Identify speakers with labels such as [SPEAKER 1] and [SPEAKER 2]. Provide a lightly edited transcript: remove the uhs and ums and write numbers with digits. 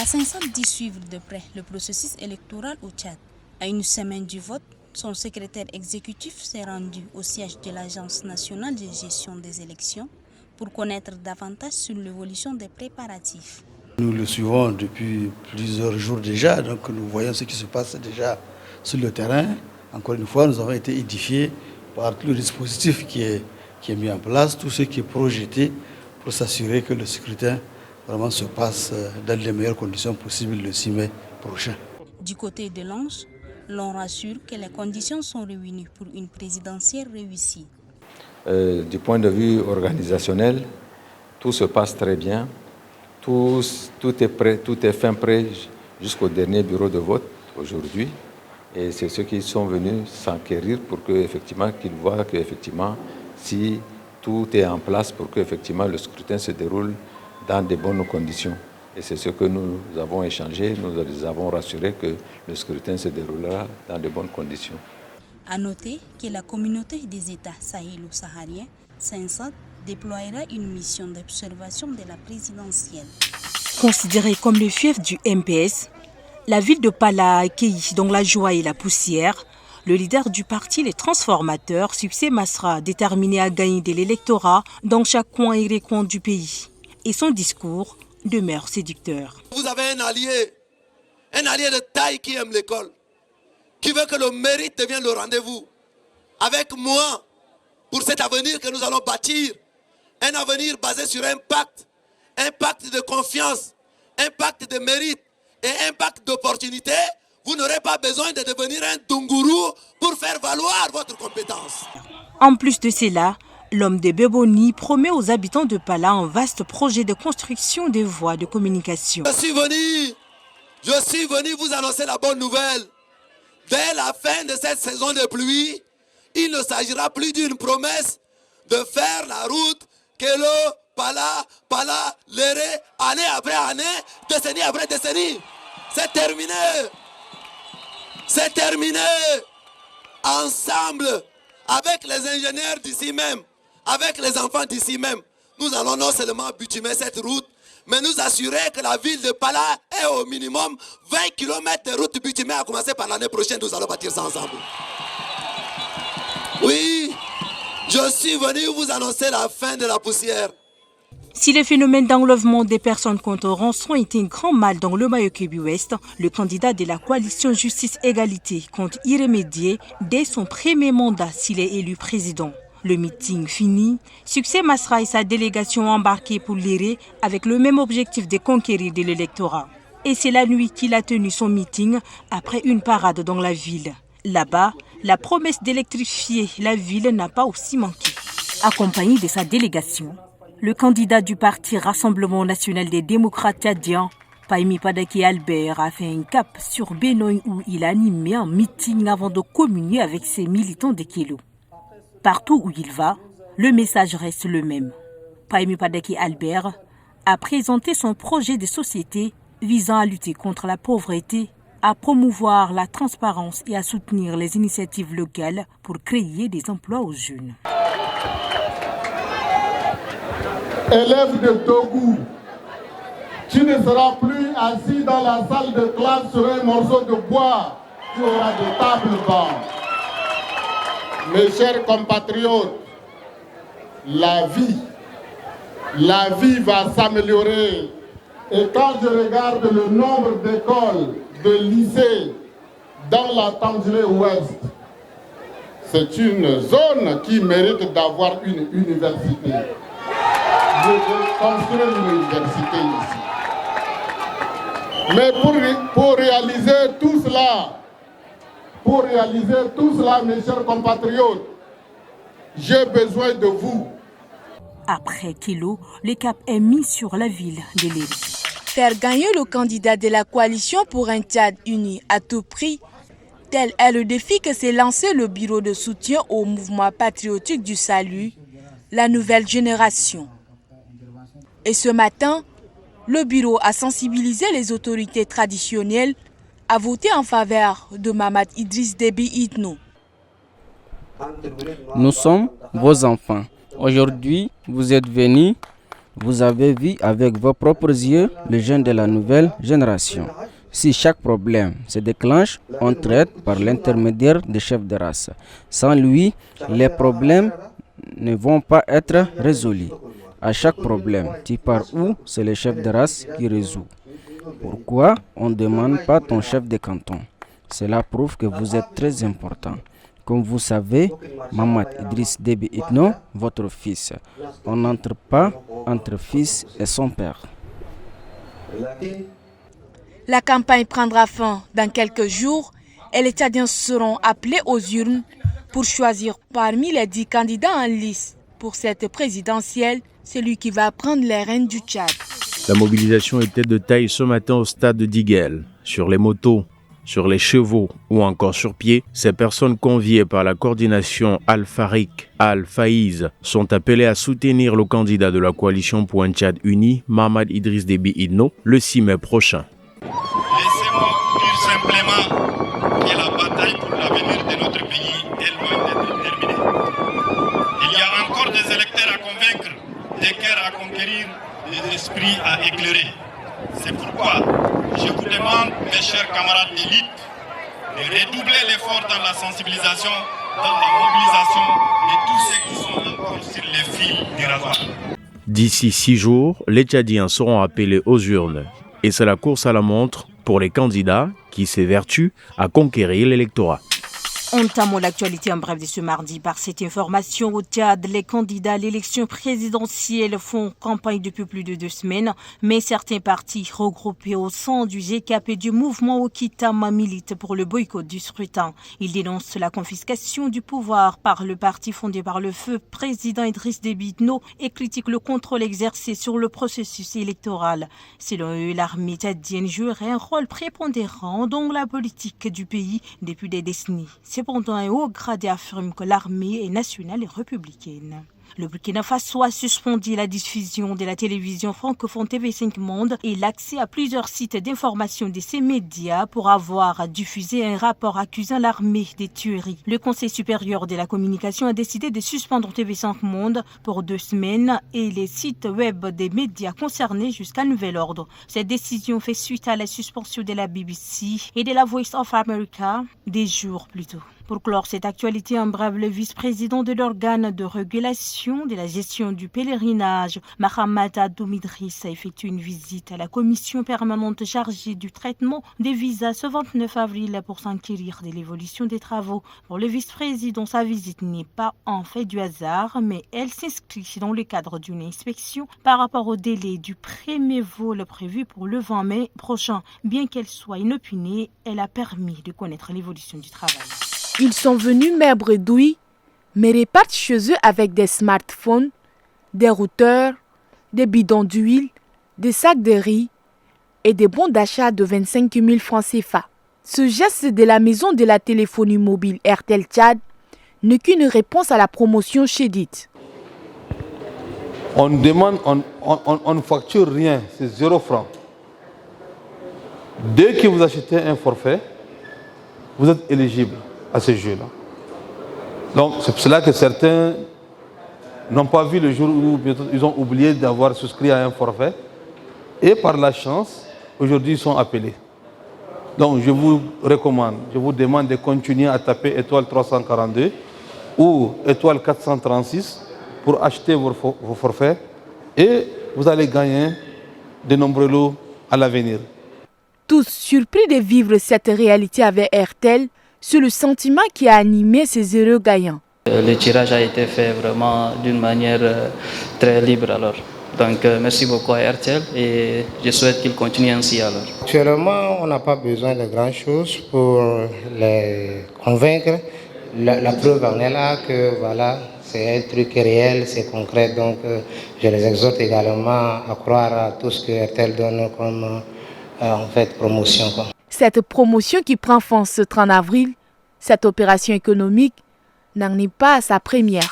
[SPEAKER 1] La CENSAD dit suivre de près le processus électoral au Tchad. À une semaine du vote, son secrétaire exécutif s'est rendu au siège de l'Agence nationale de gestion des élections pour connaître davantage sur l'évolution des préparatifs.
[SPEAKER 2] Nous le suivons depuis plusieurs jours déjà, donc nous voyons ce qui se passe déjà sur le terrain. Encore une fois, nous avons été édifiés par tout le dispositif qui est mis en place, tout ce qui est projeté pour s'assurer que le scrutin vraiment se passe dans les meilleures conditions possibles le 6 mai prochain.
[SPEAKER 1] Du côté de l'Ange, l'on rassure que les conditions sont réunies pour une présidentielle réussie.
[SPEAKER 3] Du point de vue organisationnel, tout se passe très bien. Tout est prêt, tout est fin prêt jusqu'au dernier bureau de vote aujourd'hui. Et c'est ceux qui sont venus s'enquérir pour qu'ils voient qu'effectivement, si tout est en place pour que effectivement, le scrutin se déroule dans de bonnes conditions. Et c'est ce que nous avons échangé, nous les avons rassurés que le scrutin se déroulera dans de bonnes conditions.
[SPEAKER 1] À noter que la communauté des États sahélo-sahariens, CENSAD, déploiera une mission d'observation de la présidentielle.
[SPEAKER 4] Considérée comme le fief du MPS, la ville de Pala a accueilli dans la joie et la poussière le leader du parti Les Transformateurs, Succès Masra, déterminé à gagner de l'électorat dans chaque coin et recoin du pays. Et son discours demeure séducteur.
[SPEAKER 5] Vous avez un allié de taille qui aime l'école, qui veut que le mérite devienne le rendez-vous. Avec moi, pour cet avenir que nous allons bâtir, un avenir basé sur un pacte de confiance, un pacte de mérite et un pacte d'opportunité, vous n'aurez pas besoin de devenir un Dunguru pour faire valoir votre compétence.
[SPEAKER 4] En plus de cela, l'homme de Beboni promet aux habitants de Pala un vaste projet de construction des voies de communication.
[SPEAKER 5] Je suis venu vous annoncer la bonne nouvelle. Dès la fin de cette saison de pluie, il ne s'agira plus d'une promesse de faire la route Kelo, Pala, Léré, année après année, décennie après décennie. C'est terminé. C'est terminé. Ensemble, avec les ingénieurs d'ici même, avec les enfants d'ici même, nous allons non seulement bitumer cette route, mais nous assurer que la ville de Pala ait au minimum 20 km de route bitumée, à commencer par l'année prochaine, nous allons bâtir ça ensemble. Oui, je suis venu vous annoncer la fin de la poussière.
[SPEAKER 4] Si les phénomènes d'enlèvement des personnes contre rançon est un grand mal dans le Mayo-Kébi-Ouest, le candidat de la coalition Justice-Égalité compte y remédier dès son premier mandat s'il est élu président. Le meeting fini, Succès Masra et sa délégation embarqués pour l'Iré avec le même objectif de conquérir de l'électorat. Et c'est la nuit qu'il a tenu son meeting après une parade dans la ville. Là-bas, la promesse d'électrifier la ville n'a pas aussi manqué. Accompagné de sa délégation, le candidat du parti Rassemblement national des démocrates tchadiens, Pahimi Padaki Albert, a fait un cap sur Benoît où il a animé un meeting avant de communier avec ses militants de Kélo. Partout où il va, le message reste le même. Pahimi Padaki Albert a présenté son projet de société visant à lutter contre la pauvreté, à promouvoir la transparence et à soutenir les initiatives locales pour créer des emplois aux jeunes.
[SPEAKER 6] Élève de Togo, tu ne seras plus assis dans la salle de classe sur un morceau de bois, tu auras des tables bancs. Mes chers compatriotes, la vie va s'améliorer. Et quand je regarde le nombre d'écoles, de lycées dans la Tangéré Ouest, c'est une zone qui mérite d'avoir une université. Je veux construire une université ici. Mais pour réaliser tout cela, mes chers compatriotes, j'ai besoin de vous.
[SPEAKER 4] Après Kilo, le cap est mis sur la ville de l'Iré.
[SPEAKER 7] Faire gagner le candidat de la coalition pour un Tchad uni à tout prix, tel est le défi que s'est lancé le bureau de soutien au mouvement patriotique du salut, la nouvelle génération. Et ce matin, le bureau a sensibilisé les autorités traditionnelles à voter en faveur de Mamad Idriss Déby Itno.
[SPEAKER 8] Nous sommes vos enfants. Aujourd'hui, vous êtes venus Vous avez vu avec vos propres yeux les jeunes de la nouvelle génération. Si chaque problème se déclenche, on traite par l'intermédiaire des chefs de race. Sans lui, les problèmes ne vont pas être résolus. À chaque problème, tu pars où? C'est le chef de race qui résout. Pourquoi on ne demande pas ton chef de canton? Cela prouve que vous êtes très important. Comme vous savez, Mamad Idriss Déby Itno, votre fils. On n'entre pas entre fils et son père.
[SPEAKER 7] La campagne prendra fin dans quelques jours et les Tchadiens seront appelés aux urnes pour choisir parmi les 10 candidats en lice pour cette présidentielle, celui qui va prendre les rênes du Tchad.
[SPEAKER 9] La mobilisation était de taille ce matin au stade de Diguel. Sur les motos, sur les chevaux ou encore sur pied, ces personnes conviées par la coordination Al-Farik, Al-Faïz sont appelées à soutenir le candidat de la coalition pour un Tchad uni, Mamad Idriss Déby Itno, le 6 mai prochain.
[SPEAKER 10] Laissez-moi dire simplement que la bataille pour l'avenir de notre pays est loin d'être terminée. Il y a encore des électeurs à convaincre, des cœurs à conquérir, des esprits à éclairer. C'est pourquoi je vous demande, mes chers camarades d'élite, de redoubler l'effort dans la sensibilisation, dans la mobilisation de tous ceux qui sont encore sur les fils du rasoir.
[SPEAKER 9] D'ici 6 jours, les Tchadiens seront appelés aux urnes. Et c'est la course à la montre pour les candidats qui s'évertuent à conquérir l'électorat.
[SPEAKER 4] Entamons l'actualité en bref de ce mardi par cette information. Au Tchad, les candidats à l'élection présidentielle font campagne depuis plus de 2 semaines, mais certains partis regroupés au sein du GKP et du mouvement Okitama militent pour le boycott du scrutin. Ils dénoncent la confiscation du pouvoir par le parti fondé par le feu président Idriss Déby Itno et critiquent le contrôle exercé sur le processus électoral. Selon eux, l'armée tchadienne jouerait un rôle prépondérant dans la politique du pays depuis des décennies. Cependant, un haut gradé affirme que l'armée est nationale et républicaine. Le Burkina Faso a suspendu la diffusion de la télévision francophone TV5 Monde et l'accès à plusieurs sites d'information de ces médias pour avoir diffusé un rapport accusant l'armée des tueries. Le Conseil supérieur de la communication a décidé de suspendre TV5 Monde pour 2 semaines et les sites web des médias concernés jusqu'à nouvel ordre. Cette décision fait suite à la suspension de la BBC et de la Voice of America des jours plus tôt. Pour clore cette actualité, en bref, le vice-président de l'organe de régulation de la gestion du pèlerinage, Mahamat Adoum Idriss, a effectué une visite à la commission permanente chargée du traitement des visas ce 29 avril pour s'enquérir de l'évolution des travaux. Pour le vice-président, sa visite n'est pas en fait du hasard, mais elle s'inscrit dans le cadre d'une inspection par rapport au délai du premier vol prévu pour le 20 mai prochain. Bien qu'elle soit inopinée, elle a permis de connaître l'évolution du travail.
[SPEAKER 7] Ils sont venus mer bredouille, mais repartent chez eux avec des smartphones, des routeurs, des bidons d'huile, des sacs de riz et des bons d'achat de 25 000 francs CFA. Ce geste de la maison de la téléphonie mobile Airtel Tchad n'est qu'une réponse à la promotion chédite.
[SPEAKER 11] On demande, on ne facture rien, c'est 0 francs. Dès que vous achetez un forfait, vous êtes éligible à ce jeu-là. Donc c'est pour cela que certains n'ont pas vu le jour où ils ont oublié d'avoir souscrit à un forfait. Et par la chance, aujourd'hui ils sont appelés. Donc je vous recommande, je vous demande de continuer à taper étoile 342 ou étoile 436 pour acheter vos forfaits et vous allez gagner de nombreux lots à l'avenir.
[SPEAKER 7] Tous surpris de vivre cette réalité avec Airtel, c'est le sentiment qui a animé ces heureux gagnants.
[SPEAKER 12] Le tirage a été fait vraiment d'une manière très libre alors. Donc merci beaucoup à Airtel et je souhaite qu'il continue ainsi alors.
[SPEAKER 13] Actuellement, on n'a pas besoin de grand chose pour les convaincre. La preuve en est là que voilà, c'est un truc réel, c'est concret. Donc je les exhorte également à croire à tout ce que Airtel donne comme en fait promotion.
[SPEAKER 7] Cette promotion qui prend fin ce 30 avril, cette opération économique n'en est pas à sa première.